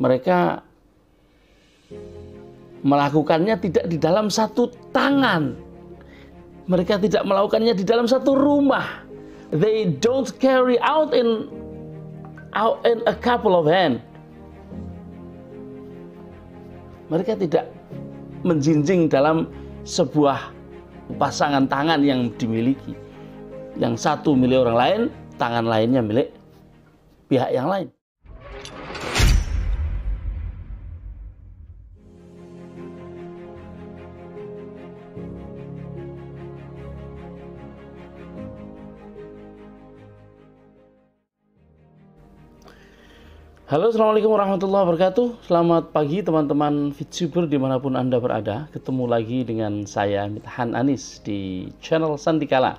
mereka melakukannya tidak di dalam satu tangan. Mereka tidak melakukannya di dalam satu rumah. They don't carry out in a couple of hands. Mereka tidak menjinjing dalam sebuah pasangan tangan yang dimiliki. Yang satu milik orang lain, tangan lainnya milik pihak yang lain. Halo, assalamualaikum warahmatullahi wabarakatuh. Selamat pagi teman-teman VTuber dimanapun Anda berada. Ketemu lagi dengan saya Mithan Anis di channel Sandikala.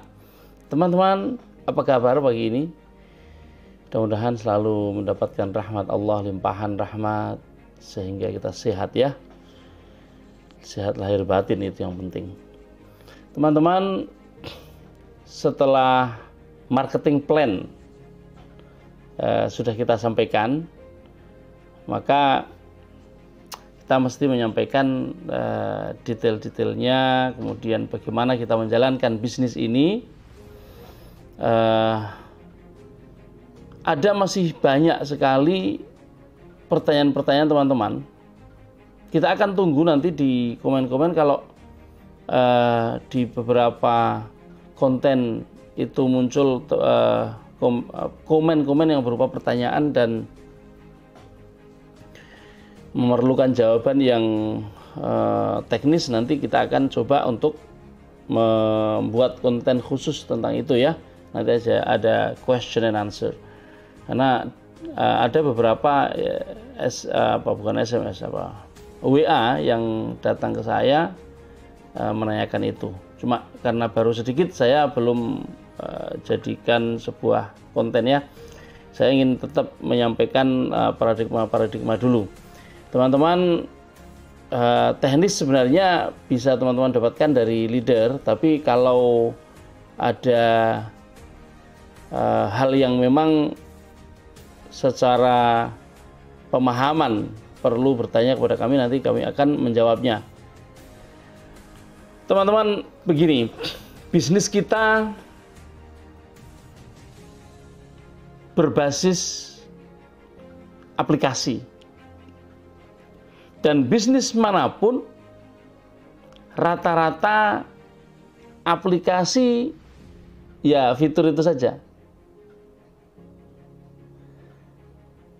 Teman-teman, apa kabar pagi ini? Mudah-mudahan selalu mendapatkan rahmat Allah, limpahan rahmat, sehingga kita sehat ya. Sehat lahir batin itu yang penting. Teman-teman, setelah marketing plan sudah kita sampaikan, maka kita mesti menyampaikan detail-detailnya, kemudian bagaimana kita menjalankan bisnis ini. Ada masih banyak sekali pertanyaan-pertanyaan teman-teman. Kita akan tunggu nanti di komen-komen kalau di beberapa konten itu muncul komen-komen yang berupa pertanyaan dan memerlukan jawaban yang teknis. Nanti kita akan coba untuk membuat konten khusus tentang itu ya. Nanti aja ada question and answer. Karena ada beberapa WA yang datang ke saya menanyakan itu. Cuma karena baru sedikit, saya belum jadikan sebuah konten ya. Saya ingin tetap menyampaikan paradigma dulu. Teman-teman, teknis sebenarnya bisa teman-teman dapatkan dari leader, tapi kalau ada hal yang memang secara pemahaman perlu bertanya kepada kami, nanti kami akan menjawabnya. Teman-teman, begini, bisnis kita berbasis aplikasi. Dan bisnis manapun rata-rata aplikasi ya fitur itu saja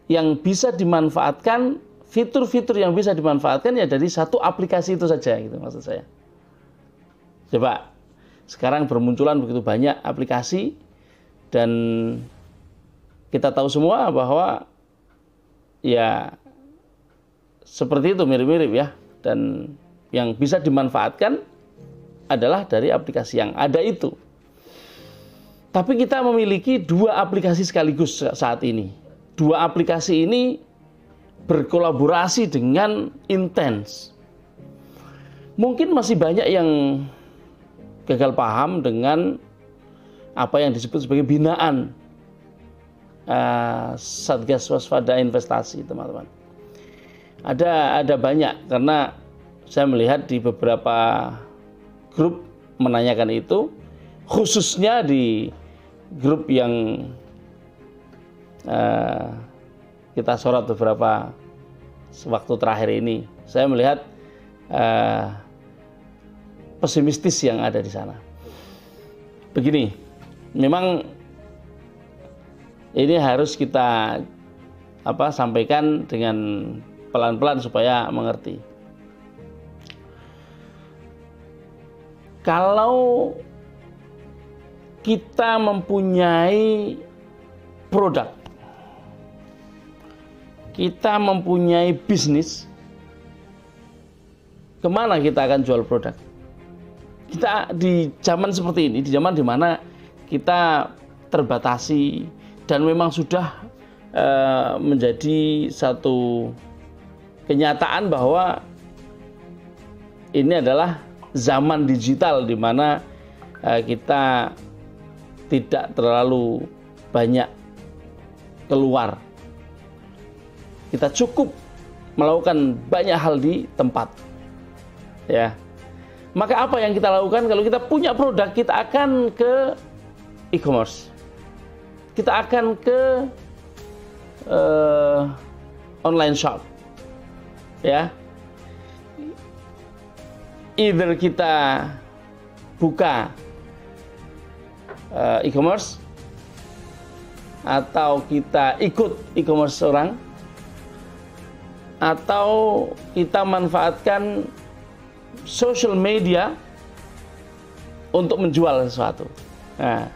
yang bisa dimanfaatkan, fitur-fitur yang bisa dimanfaatkan ya dari satu aplikasi itu saja, gitu maksud saya. Coba sekarang bermunculan begitu banyak aplikasi dan kita tahu semua bahwa ya seperti itu, mirip-mirip ya, dan yang bisa dimanfaatkan adalah dari aplikasi yang ada itu. Tapi kita memiliki dua aplikasi sekaligus saat ini. Dua aplikasi ini berkolaborasi dengan intens. Mungkin masih banyak yang gagal paham dengan apa yang disebut sebagai binaan Satgas Waspada Investasi, teman-teman. Ada banyak, karena saya melihat di beberapa grup menanyakan itu, khususnya di grup yang kita sorot beberapa waktu terakhir ini. Saya melihat pesimistis yang ada di sana. Begini, memang ini harus kita sampaikan dengan pelan-pelan supaya mengerti. Kalau kita mempunyai produk, kita mempunyai bisnis, kemana kita akan jual produk? Kita di zaman seperti ini, di zaman dimana kita terbatasi dan memang sudah menjadi satu kenyataan bahwa ini adalah zaman digital di mana kita tidak terlalu banyak keluar. Kita cukup melakukan banyak hal di tempat. Ya. Maka apa yang kita lakukan kalau kita punya produk, kita akan ke e-commerce. Kita akan ke online shop. Ya. Either kita buka e-commerce atau kita ikut e-commerce orang, atau kita manfaatkan social media untuk menjual sesuatu. Nah,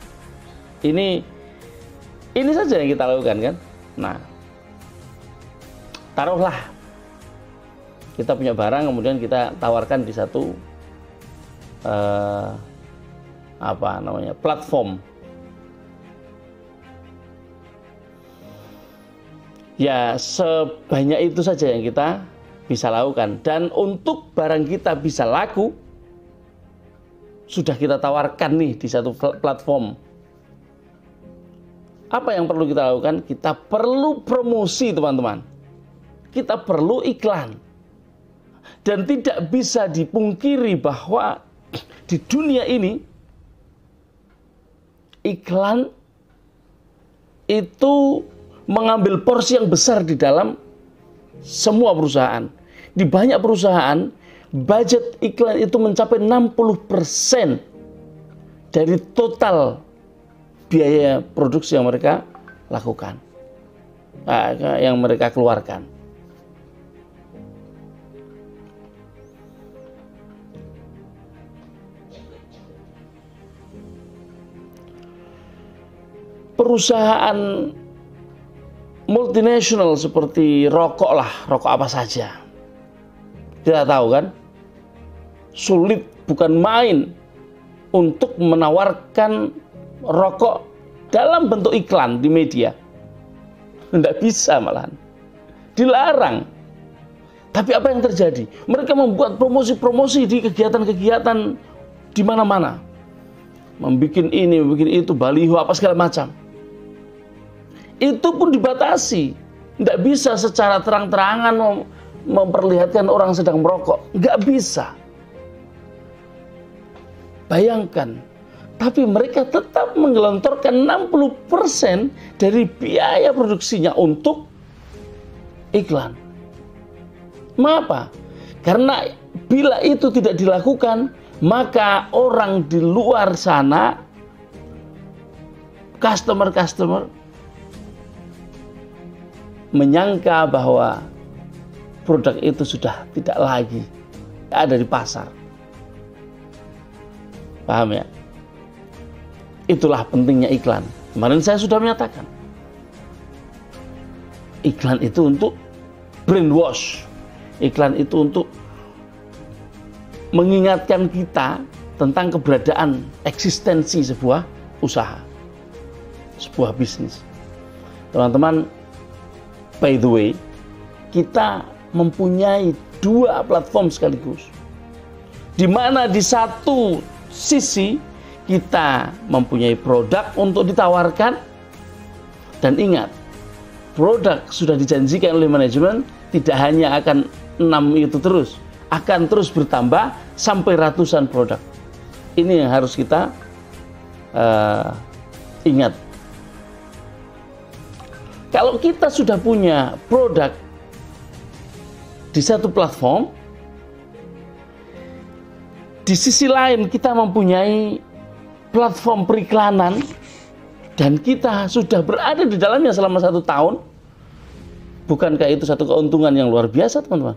ini saja yang kita lakukan kan. Nah, taruhlah kita punya barang, kemudian kita tawarkan di satu platform. Ya, sebanyak itu saja yang kita bisa lakukan. Dan untuk barang kita bisa laku, sudah kita tawarkan nih di satu platform. Apa yang perlu kita lakukan? Kita perlu promosi, teman-teman. Kita perlu iklan. Dan tidak bisa dipungkiri bahwa di dunia ini, iklan itu mengambil porsi yang besar di dalam semua perusahaan. Di banyak perusahaan, budget iklan itu mencapai 60% dari total biaya produksi yang mereka lakukan, yang mereka keluarkan. Perusahaan multinasional seperti rokok apa saja. Kita tahu kan, sulit bukan main untuk menawarkan rokok dalam bentuk iklan di media. Tidak bisa malahan. Dilarang. Tapi apa yang terjadi? Mereka membuat promosi-promosi di kegiatan-kegiatan di mana-mana. Membikin ini, membikin itu, baliho, apa segala macam. Itu pun dibatasi. Tidak bisa secara terang-terangan memperlihatkan orang sedang merokok. Nggak bisa. Bayangkan. Tapi mereka tetap menggelontorkan 60% dari biaya produksinya untuk iklan. Mengapa? Karena bila itu tidak dilakukan, maka orang di luar sana, customer menyangka bahwa produk itu sudah tidak lagi ada di pasar. Paham ya? Itulah pentingnya iklan. Kemarin saya sudah menyatakan, iklan itu untuk brainwash. Iklan itu untuk mengingatkan kita tentang keberadaan eksistensi sebuah usaha, sebuah bisnis. Teman-teman, by the way, kita mempunyai dua platform sekaligus, di mana di satu sisi kita mempunyai produk untuk ditawarkan, dan ingat, produk sudah dijanjikan oleh manajemen tidak hanya akan 6 itu terus, akan terus bertambah sampai ratusan produk. Ini yang harus kita ingat. Kalau kita sudah punya produk di satu platform, di sisi lain kita mempunyai platform periklanan, dan kita sudah berada di dalamnya selama 1 tahun, bukankah itu satu keuntungan yang luar biasa, teman-teman?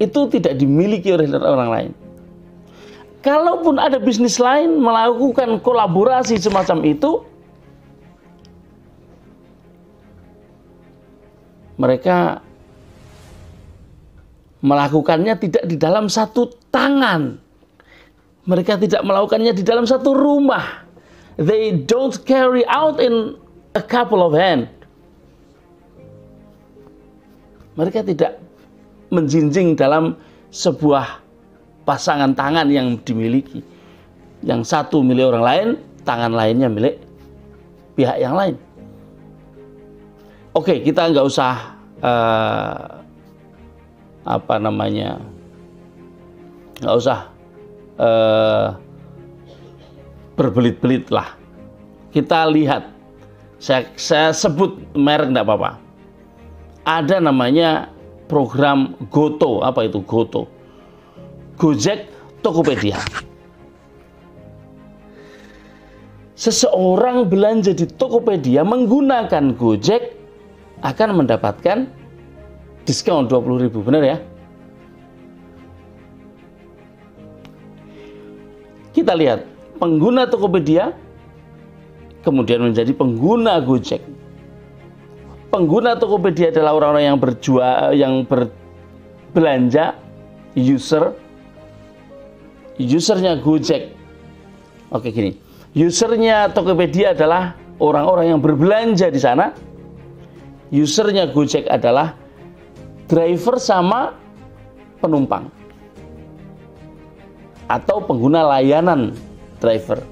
Itu tidak dimiliki oleh orang lain. Kalaupun ada bisnis lain melakukan kolaborasi semacam itu, mereka melakukannya tidak di dalam satu tangan. Mereka tidak melakukannya di dalam satu rumah. They don't carry out in a couple of hands. Mereka tidak menjinjing dalam sebuah pasangan tangan yang dimiliki. Yang satu milik orang lain, tangan lainnya milik pihak yang lain. Oke, kita nggak usah apa namanya, nggak usah berbelit-belit lah. Kita lihat, saya sebut merek nggak apa-apa. Ada namanya program GoTo. Apa itu GoTo? Gojek Tokopedia. Seseorang belanja di Tokopedia menggunakan Gojek akan mendapatkan diskon 20.000, benar ya? Kita lihat, pengguna Tokopedia kemudian menjadi pengguna Gojek. Pengguna Tokopedia adalah orang-orang yang berbelanja, usernya Gojek. Oke, gini. Usernya Tokopedia adalah orang-orang yang berbelanja di sana. Usernya Gojek adalah driver sama penumpang atau pengguna layanan driver.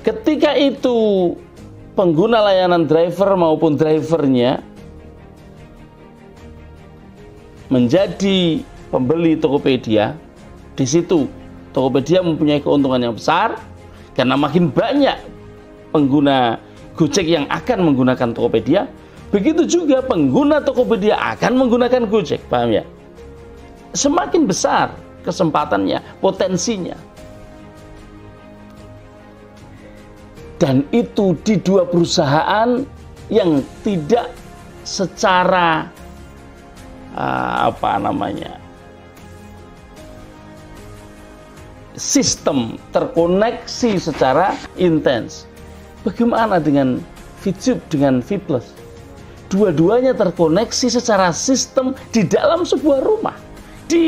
Ketika itu pengguna layanan driver maupun drivernya menjadi pembeli Tokopedia, di situ Tokopedia mempunyai keuntungan yang besar karena makin banyak pengguna Gojek yang akan menggunakan Tokopedia. Begitu juga pengguna Tokopedia akan menggunakan Gojek, paham ya? Semakin besar kesempatannya, potensinya. Dan itu di dua perusahaan yang tidak secara sistem terkoneksi secara intens. Bagaimana dengan VTube dengan V+? Dua-duanya terkoneksi secara sistem di dalam sebuah rumah, di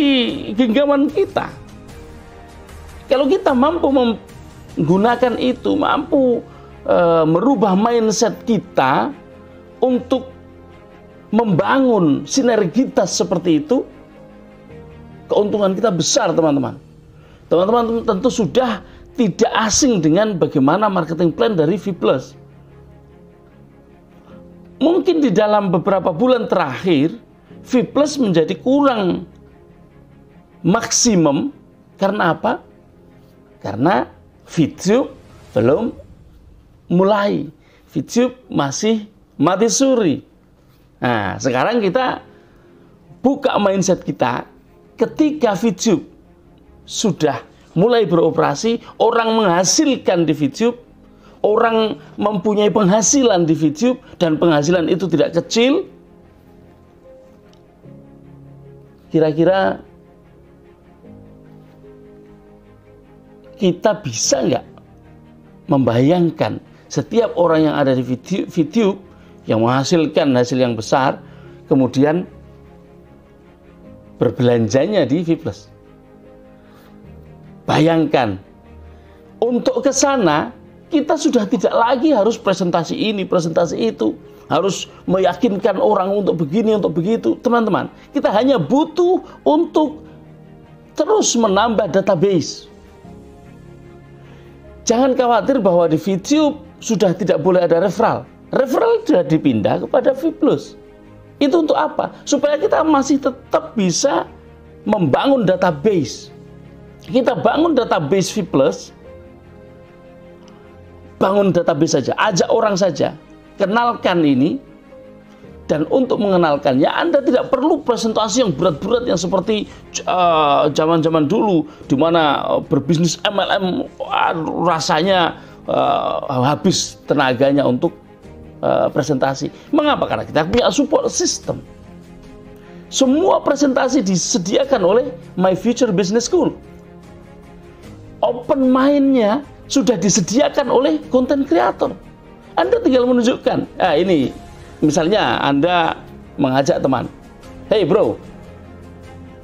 genggaman kita. Kalau kita mampu menggunakan itu, mampu merubah mindset kita untuk membangun sinergitas seperti itu, keuntungan kita besar, teman-teman. Teman-teman tentu sudah tidak asing dengan bagaimana marketing plan dari V+. Mungkin di dalam beberapa bulan terakhir, V+ menjadi kurang maksimum. Karena apa? Karena VTube belum mulai. VTube masih mati suri. Nah, sekarang kita buka mindset kita ketika VTube sudah mulai beroperasi, orang menghasilkan di VTube, orang mempunyai penghasilan di VTube, dan penghasilan itu tidak kecil. Kira-kira kita bisa nggak membayangkan setiap orang yang ada di VTube yang menghasilkan hasil yang besar, kemudian berbelanjanya di V+. Bayangkan, untuk ke sana kita sudah tidak lagi harus presentasi ini, presentasi itu, harus meyakinkan orang untuk begini, untuk begitu. Teman-teman, kita hanya butuh untuk terus menambah database. Jangan khawatir bahwa di VTube sudah tidak boleh ada referral. Referral sudah dipindah kepada V+. Itu untuk apa? Supaya kita masih tetap bisa membangun database. Kita bangun database V+, bangun database saja, ajak orang saja, kenalkan ini, dan untuk mengenalkannya Anda tidak perlu presentasi yang berat-berat yang seperti zaman-zaman dulu, di mana berbisnis MLM rasanya habis tenaganya untuk presentasi. Mengapa? Karena kita punya support system. Semua presentasi disediakan oleh My Future Business School. Open mind-nya sudah disediakan oleh content creator. Anda tinggal menunjukkan. Ini misalnya Anda mengajak teman, "Hey bro,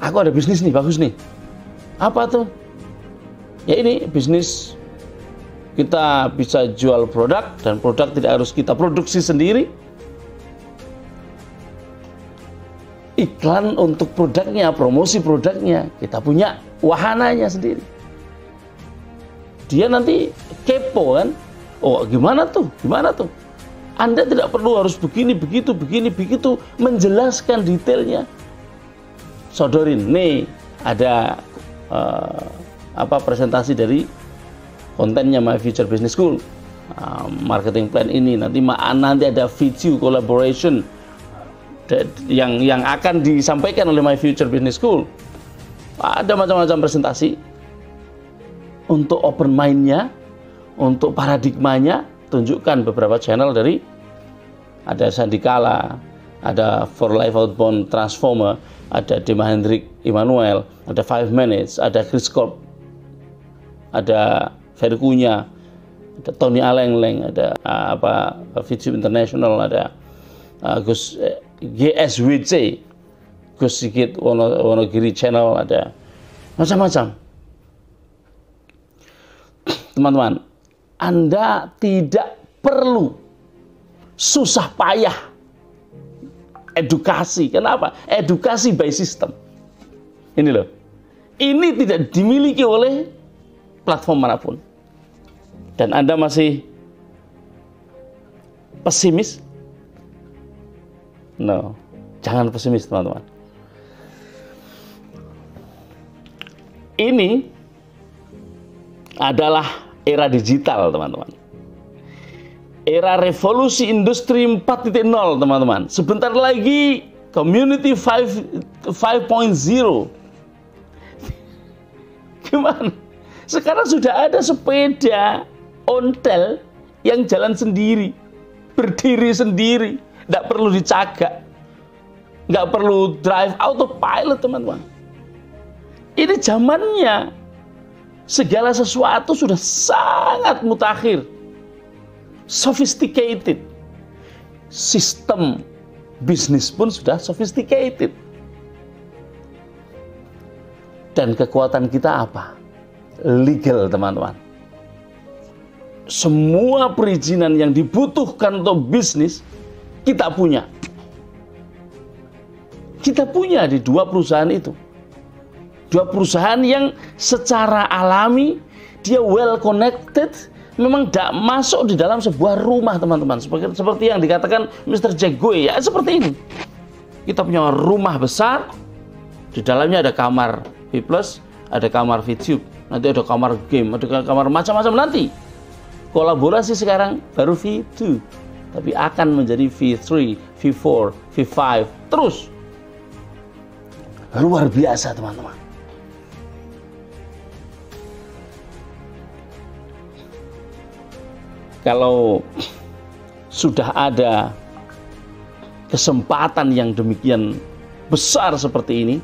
aku ada bisnis nih, bagus nih." Apa tuh? Ya ini bisnis, kita bisa jual produk, dan produk tidak harus kita produksi sendiri. Iklan untuk produknya, promosi produknya, kita punya wahananya sendiri. Dia nanti kepo kan, oh gimana tuh, Anda tidak perlu harus begini, begitu, menjelaskan detailnya. Sodorin, nih ada presentasi dari kontennya My Future Business School, marketing plan ini, nanti ada video collaboration yang akan disampaikan oleh My Future Business School. Ada macam-macam presentasi untuk open mind-nya, untuk paradigmanya. Tunjukkan beberapa channel dari, ada Sandikala, ada For Life Outbound Transformer, ada Dima Hendrik Immanuel, ada 5 Minutes, ada Chris Korp, ada Ferry Kunya, ada Tony Alengleng, ada Video International, ada Gus GSWC, Gus Sigit Wonogiri Channel, ada macam-macam. Teman-teman, Anda tidak perlu susah payah edukasi. Kenapa? Edukasi by system. Ini loh. Ini tidak dimiliki oleh platform manapun. Dan Anda masih pesimis? No. Jangan pesimis, teman-teman. Ini adalah era digital, teman-teman. Era revolusi industri 4.0, teman-teman. Sebentar lagi community 5.0. Gimana? Sekarang sudah ada sepeda ontel yang jalan sendiri, berdiri sendiri, nggak perlu dicagak, nggak perlu drive autopilot, teman-teman. Ini zamannya. Segala sesuatu sudah sangat mutakhir, sophisticated. Sistem bisnis pun sudah sophisticated. Dan kekuatan kita apa? Legal, teman-teman. Semua perizinan yang dibutuhkan untuk bisnis kita punya. Kita punya di 2 perusahaan itu. 2 perusahaan yang secara alami dia well connected, memang tidak masuk di dalam sebuah rumah, teman-teman. Seperti yang dikatakan Mr. Jack Goy, ya seperti ini. Kita punya rumah besar, di dalamnya ada kamar V+, ada kamar VTube, nanti ada kamar game, ada kamar macam-macam nanti. Kolaborasi sekarang baru V2, tapi akan menjadi V3, V4, V5, terus. Luar biasa, teman-teman. Kalau sudah ada kesempatan yang demikian besar seperti ini,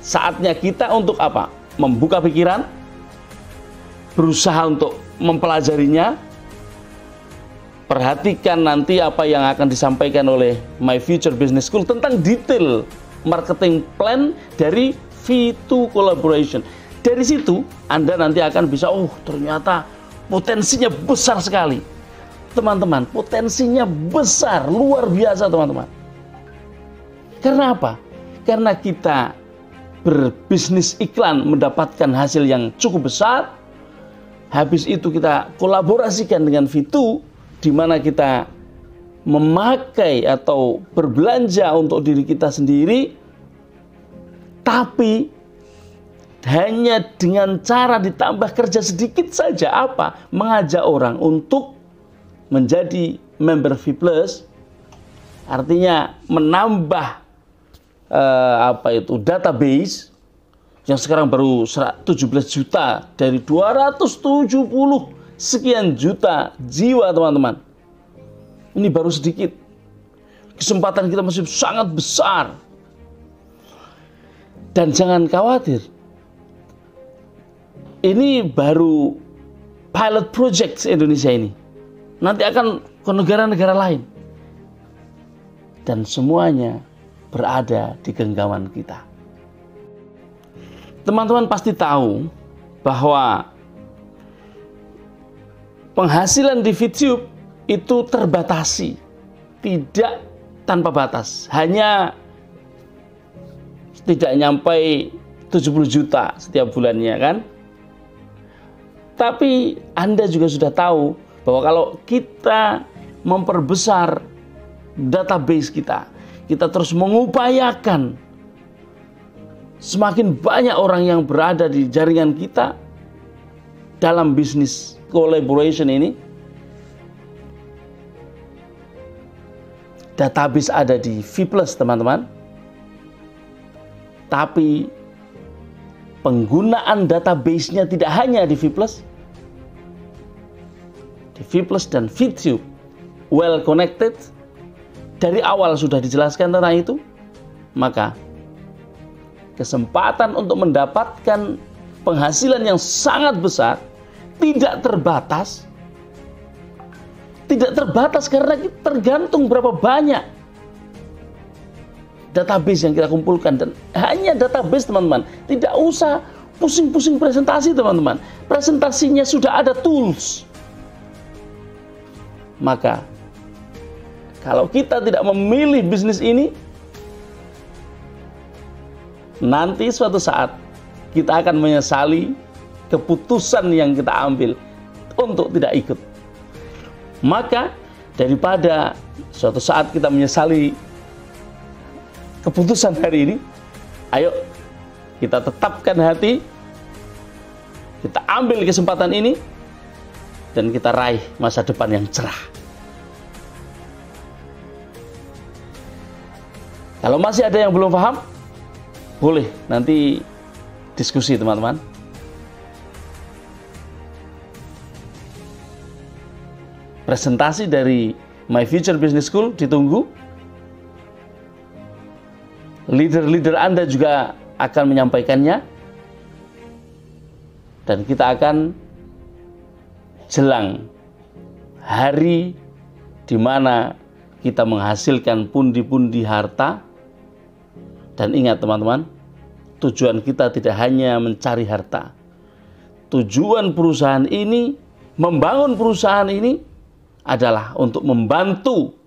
saatnya kita untuk apa? Membuka pikiran, berusaha untuk mempelajarinya, perhatikan nanti apa yang akan disampaikan oleh My Future Business School tentang detail marketing plan dari V2 Collaboration. Dari situ Anda nanti akan bisa, oh ternyata potensinya besar sekali. Teman-teman, potensinya besar, luar biasa, teman-teman. Karena apa? Karena kita berbisnis iklan mendapatkan hasil yang cukup besar. Habis itu kita kolaborasikan dengan V2, di mana kita memakai atau berbelanja untuk diri kita sendiri, tapi hanya dengan cara ditambah kerja sedikit saja, apa? Mengajak orang untuk menjadi member V+, artinya menambah database yang sekarang baru 17 juta dari 270 sekian juta jiwa, teman-teman. Ini baru sedikit. Kesempatan kita masih sangat besar. Dan jangan khawatir. Ini baru pilot project Indonesia ini. Nanti akan ke negara-negara lain. Dan semuanya berada di genggaman kita. Teman-teman pasti tahu bahwa penghasilan di VTube itu terbatasi. Tidak tanpa batas. Hanya tidak nyampe 70 juta setiap bulannya, kan? Tapi Anda juga sudah tahu bahwa kalau kita memperbesar database kita terus mengupayakan semakin banyak orang yang berada di jaringan kita dalam bisnis collaboration ini. Database ada di V+, teman-teman. Tapi penggunaan database-nya tidak hanya di V+. Di V+ dan VTube well connected, dari awal sudah dijelaskan tentang itu, maka kesempatan untuk mendapatkan penghasilan yang sangat besar tidak terbatas. Tidak terbatas karena tergantung berapa banyak database yang kita kumpulkan. Dan hanya database, teman-teman. Tidak usah pusing-pusing presentasi, teman-teman. Presentasinya sudah ada tools. Maka kalau kita tidak memilih bisnis ini, nanti suatu saat kita akan menyesali keputusan yang kita ambil untuk tidak ikut. Maka daripada suatu saat kita menyesali keputusan hari ini, ayo kita tetapkan hati, kita ambil kesempatan ini, dan kita raih masa depan yang cerah. Kalau masih ada yang belum paham, boleh nanti diskusi, teman-teman. Presentasi dari My Future Business School ditunggu. Leader-leader Anda juga akan menyampaikannya. Dan kita akan jelang hari di mana kita menghasilkan pundi-pundi harta. Dan ingat, teman-teman, tujuan kita tidak hanya mencari harta. Tujuan perusahaan ini, membangun perusahaan ini, adalah untuk membantu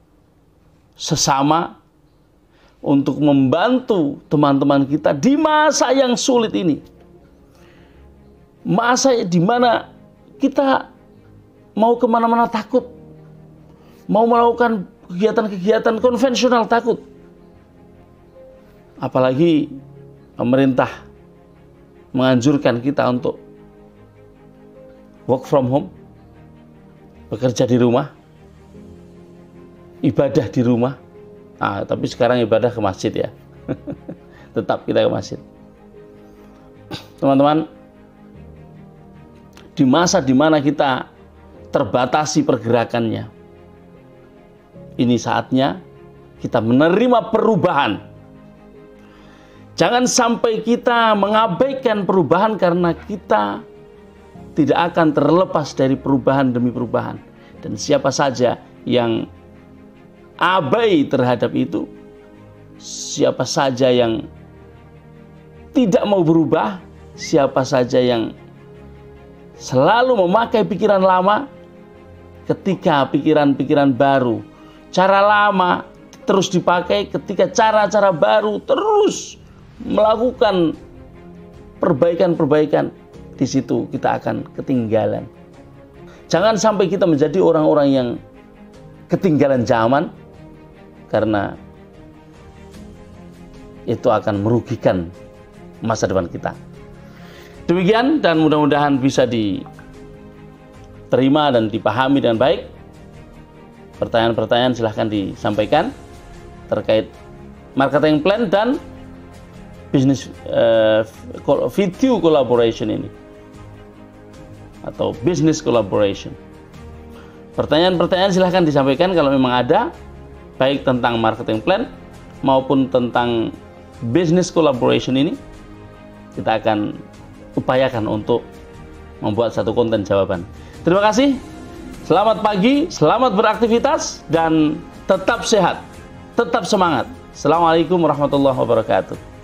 sesama, untuk membantu teman-teman kita di masa yang sulit ini. Masa di mana kita mau kemana-mana takut, mau melakukan kegiatan-kegiatan konvensional takut. Apalagi pemerintah menganjurkan kita untuk work from home, bekerja di rumah, ibadah di rumah. Tapi sekarang ibadah ke masjid ya. Tetap kita ke masjid. Teman-teman, di masa di mana kita terbatasi pergerakannya, ini saatnya kita menerima perubahan. Jangan sampai kita mengabaikan perubahan karena kita tidak akan terlepas dari perubahan demi perubahan. Dan siapa saja yang abai terhadap itu, siapa saja yang tidak mau berubah, siapa saja yang selalu memakai pikiran lama, ketika pikiran-pikiran baru, cara lama terus dipakai, ketika cara-cara baru terus melakukan perbaikan-perbaikan, di situ kita akan ketinggalan. Jangan sampai kita menjadi orang-orang yang ketinggalan zaman, karena itu akan merugikan masa depan kita. Demikian, dan mudah-mudahan bisa diterima dan dipahami dengan baik. Pertanyaan-pertanyaan silahkan disampaikan terkait marketing plan dan bisnis video collaboration ini, atau business collaboration. Pertanyaan-pertanyaan silahkan disampaikan kalau memang ada, baik tentang marketing plan maupun tentang business collaboration ini. Kita akan upayakan untuk membuat satu konten jawaban. Terima kasih, selamat pagi, selamat beraktivitas, dan tetap sehat, tetap semangat. Assalamualaikum warahmatullahi wabarakatuh.